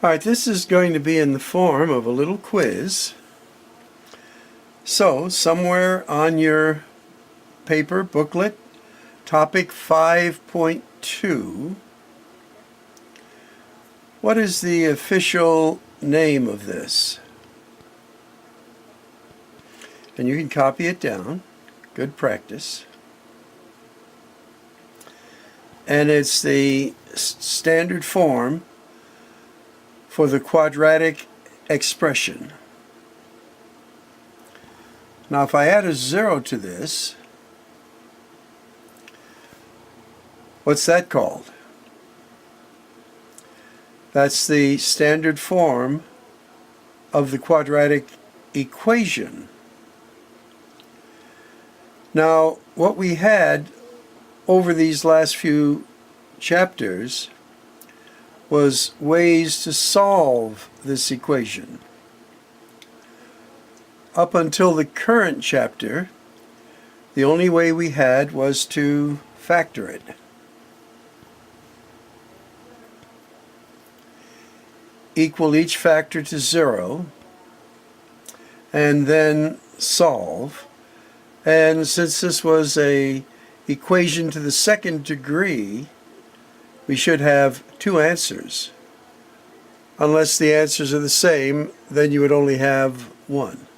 Alright, this is going to be in the form of a little quiz. So, somewhere on your paper, booklet, topic 5.2, what is the official name of this? And you can copy it down. Good practice. And it's the standard form for the quadratic expression. Now if I add a 0 to this, what's that called? That's the standard form of the quadratic equation. Now what we had over these last few chapters was ways to solve this equation. Up until the current chapter, the only way we had was to factor it. Equal each factor to 0, and then solve. And since this was an equation to the second degree, we should have two answers. Unless the answers are the same, then you would only have one.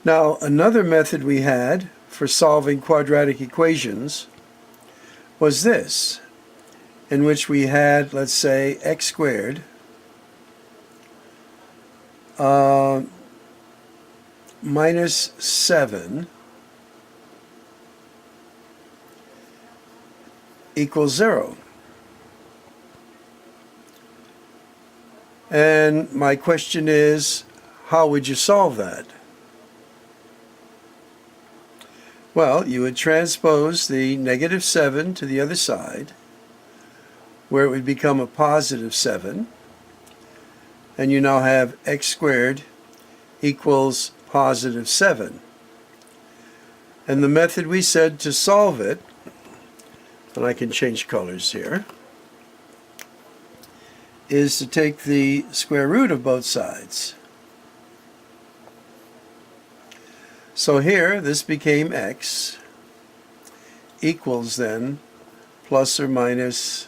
Now, another method we had for solving quadratic equations was this, in which we had, let's say, x squared minus 7 equals 0. And my question is, how would you solve that? Well, you would transpose the negative 7 to the other side, where it would become a positive 7, and you now have x squared equals positive 7. And the method we said to solve it, and I can change colors here, is to take the square root of both sides. So here, this became x equals then plus or minus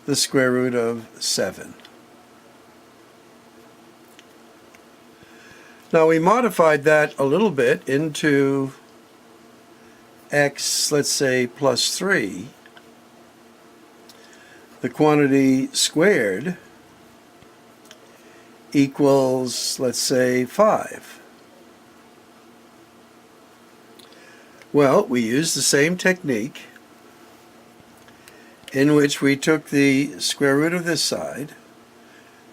the square root of 7. Now we modified that a little bit into x, let's say, plus 3. The quantity squared equals, let's say, 5. Well, we used the same technique in which we took the square root of this side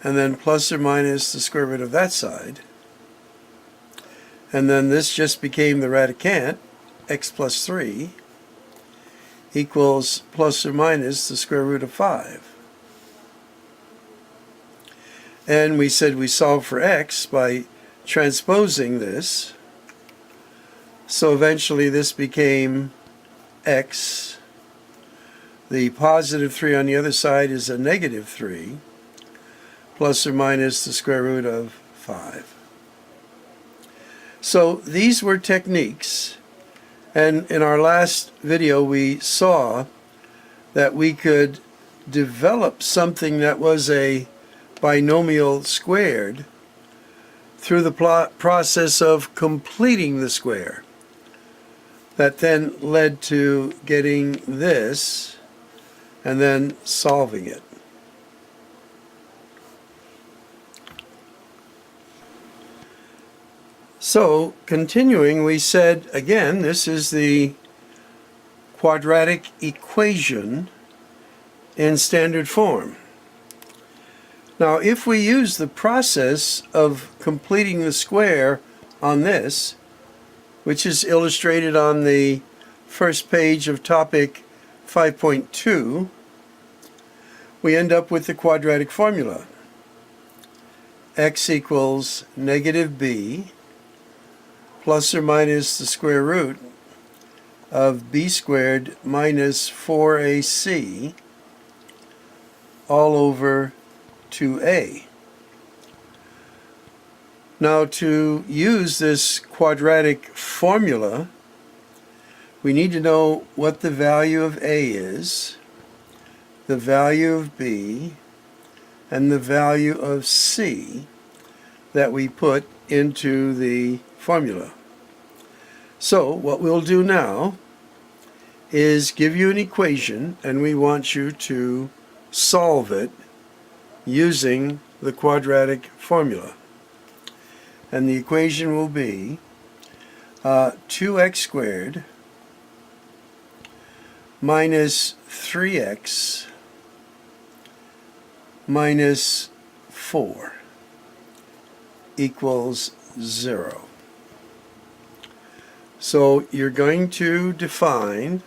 and then plus or minus the square root of that side, and then this just became the radicand, x plus 3 equals plus or minus the square root of 5. And we said we solve for x by transposing this. So eventually this became x. The positive 3 on the other side is a negative 3, plus or minus the square root of 5. So these were techniques. And in our last video we saw that we could develop something that was a binomial squared through the process of completing the square. That then led to getting this and then solving it. So, continuing, we said, again, this is the quadratic equation in standard form. Now, if we use the process of completing the square on this, which is illustrated on the first page of topic 5.2, we end up with the quadratic formula. X equals negative b plus or minus the square root of b squared minus 4ac all over 2a. Now, to use this quadratic formula, we need to know what the value of a is, the value of b, and the value of c that we put into the formula. So what we'll do now is give you an equation, and we want you to solve it using the quadratic formula. And the equation will be 2x squared minus 3x minus 4 equals 0. So you're going to define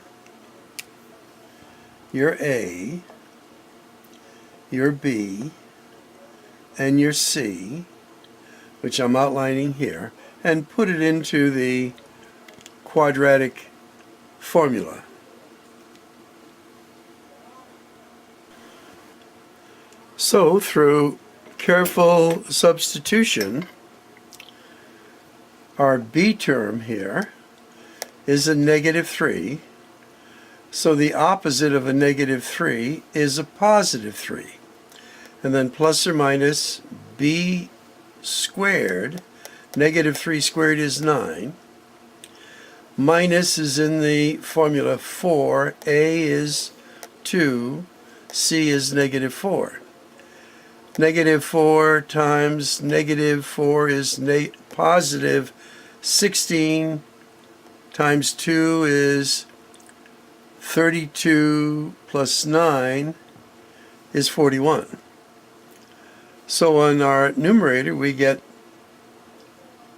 your a, your b, and your c, which I'm outlining here, and put it into the quadratic formula. So through careful substitution, our b term here is a negative 3. So the opposite of a negative 3 is a positive 3. And then plus or minus b squared, negative 3 squared is 9. Minus is in the formula 4, a is 2, c is negative 4. Negative 4 times negative 4 is positive 16 times 2 is 32 plus 9 is 41. So on our numerator we get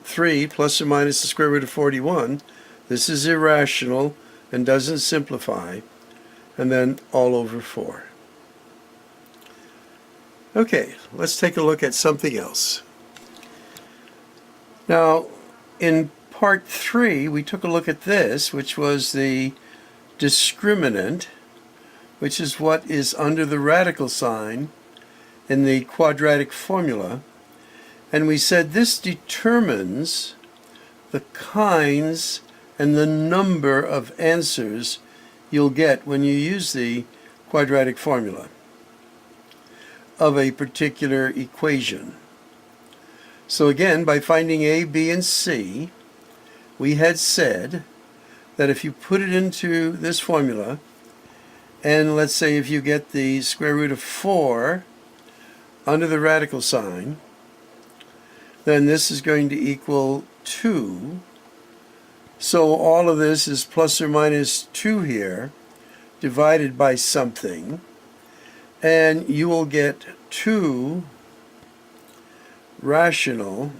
3 plus or minus the square root of 41. This is irrational and doesn't simplify. And then all over 4. Okay, let's take a look at something else. Now, in part 3, we took a look at this, which was the discriminant, which is what is under the radical sign in the quadratic formula. And we said this determines the kinds and the number of answers you'll get when you use the quadratic formula of a particular equation. So again, by finding a, b, and c, we had said that if you put it into this formula, and let's say if you get the square root of 4 under the radical sign, then this is going to equal 2. So all of this is plus or minus 2 here, divided by something, and you will get 2 rational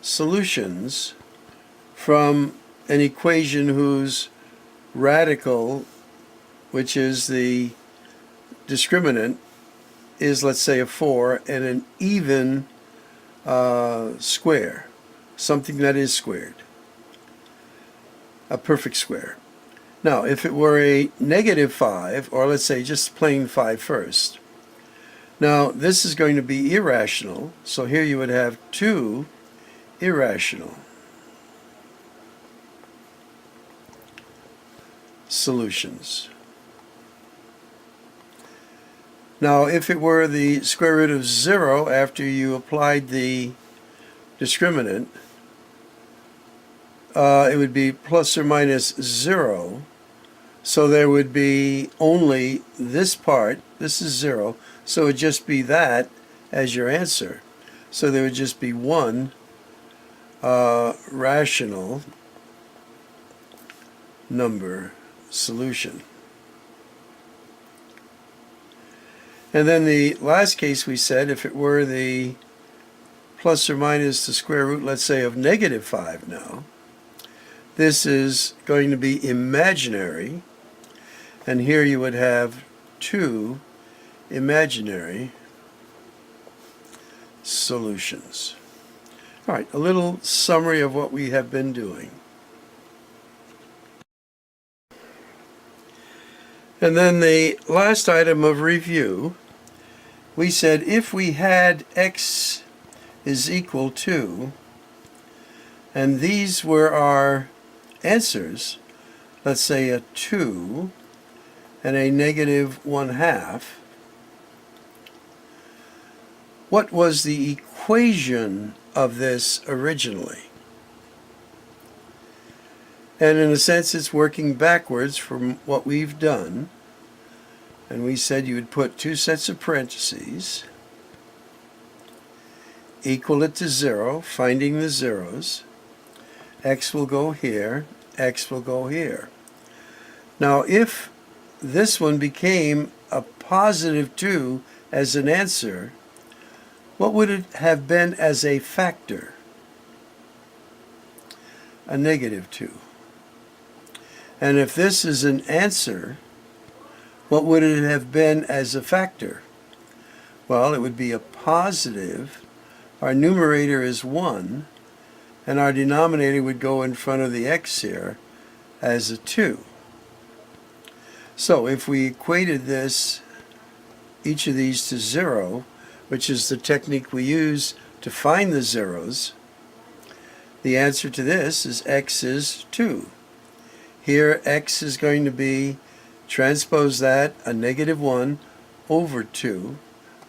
solutions from an equation whose radical, which is the discriminant, is, let's say, a 4, and an even square, something that is squared, a perfect square. Now, if it were a negative 5, or let's say just plain 5 first, now this is going to be irrational, so here you would have 2 irrational solutions. Now, if it were the square root of 0 after you applied the discriminant, it would be plus or minus 0. So there would be only this part, this is 0, so it would just be that as your answer. So there would just be one rational number solution. And then the last case we said, if it were the plus or minus the square root, let's say, of negative 5 now, this is going to be imaginary, and here you would have 2 imaginary solutions. All right, a little summary of what we have been doing. And then the last item of review, we said if we had x is equal to, and these were our answers, let's say a 2 and a negative 1/2, what was the equation of this originally? And in a sense, it's working backwards from what we've done. And we said you would put two sets of parentheses, equal it to 0, finding the zeros. X will go here, X will go here. Now, if this one became a positive 2 as an answer, what would it have been as a factor? A negative 2. And if this is an answer, what would it have been as a factor? Well, it would be a positive. Our numerator is 1, and our denominator would go in front of the x here as a 2. So if we equated this, each of these to 0, which is the technique we use to find the zeros, the answer to this is x is 2. Here x is going to be, transpose that, a negative 1 over 2.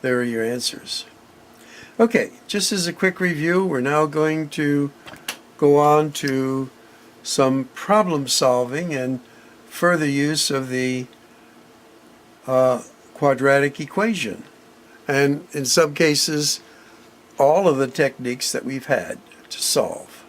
There are your answers. Okay, just as a quick review, we're now going to go on to some problem solving and further use of the quadratic equation. And in some cases, all of the techniques that we've had to solve.